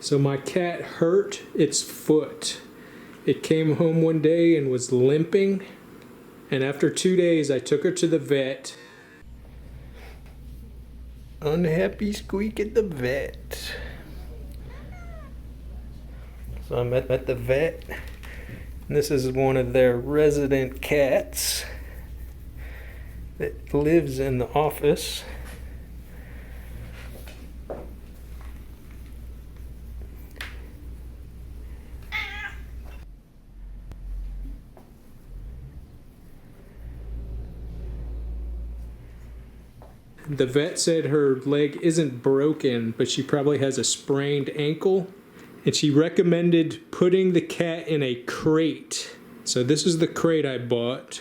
So my cat hurt its foot. It came home one day and was limping. And after 2 days, I took her to the vet. Unhappy Squeak at the vet. So I'm at the vet. And this is one of their resident cats that lives in the office. The vet said her leg isn't broken, but she probably has a sprained ankle. And she recommended putting the cat in a crate. So this is the crate I bought.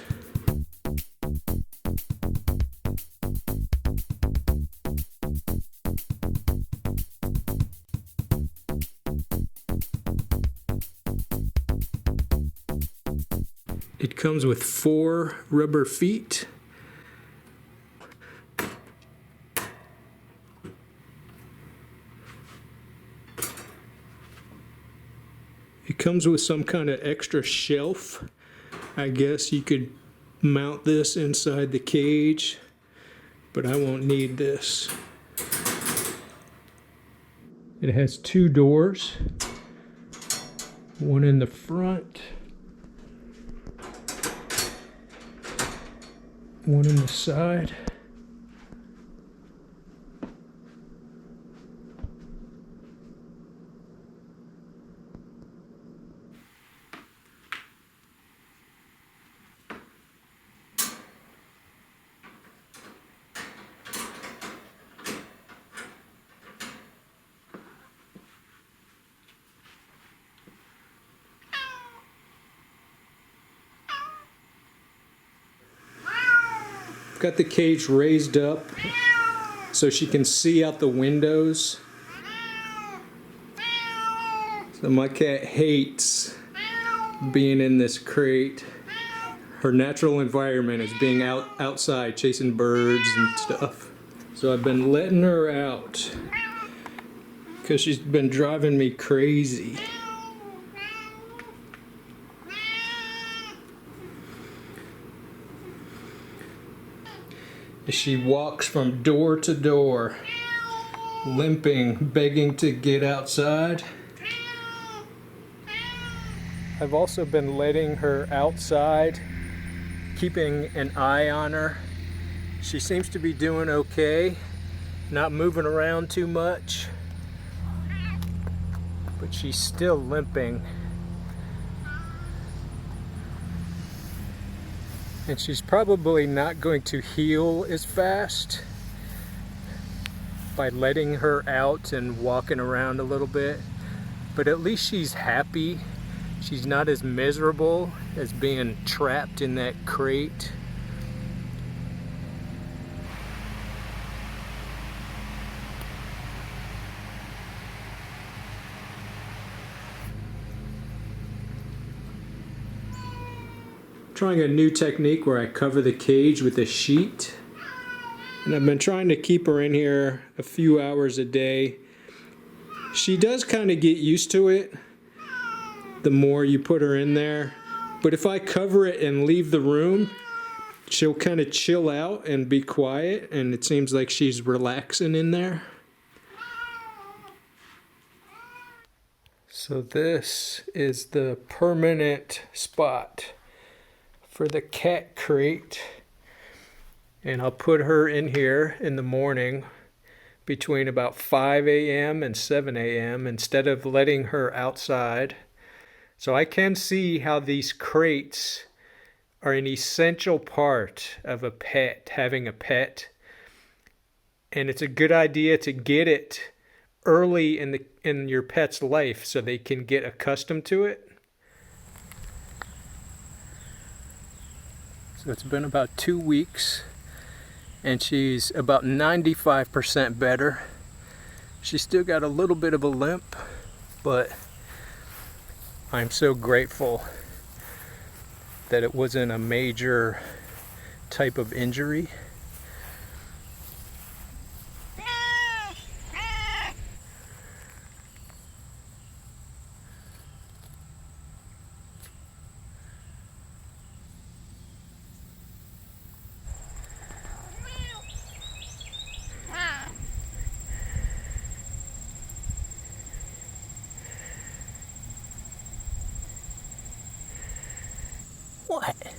It comes with 4 rubber feet. It comes with some kind of extra shelf. I guess you could mount this inside the cage, but I won't need this. It has 2 doors, one in the front, one in the side. Got the cage raised up so she can see out the windows. So my cat hates being in this crate. Her natural environment is being outside chasing birds and stuff. So I've been letting her out because she's been driving me crazy. She walks from door to door, limping, begging to get outside. I've also been letting her outside, keeping an eye on her. She seems to be doing okay, not moving around too much, but she's still limping. And she's probably not going to heal as fast by letting her out and walking around a little bit. But at least she's happy. She's not as miserable as being trapped in that crate. Trying a new technique where I cover the cage with a sheet, and I've been trying to keep her in here a few hours a day. She does kind of get used to it the more you put her in there, but if I cover it and leave the room, she'll kind of chill out and be quiet, and it seems like she's relaxing in there. So this is the permanent spot for the cat crate, and I'll put her in here in the morning between about 5 a.m. and 7 a.m. instead of letting her outside. So I can see how these crates are an essential part of a pet, having a pet, and it's a good idea to get it early in your pet's life so they can get accustomed to it. So it's been about 2 weeks, and she's about 95% better. She's still got a little bit of a limp, but I'm so grateful that it wasn't a major type of injury. What?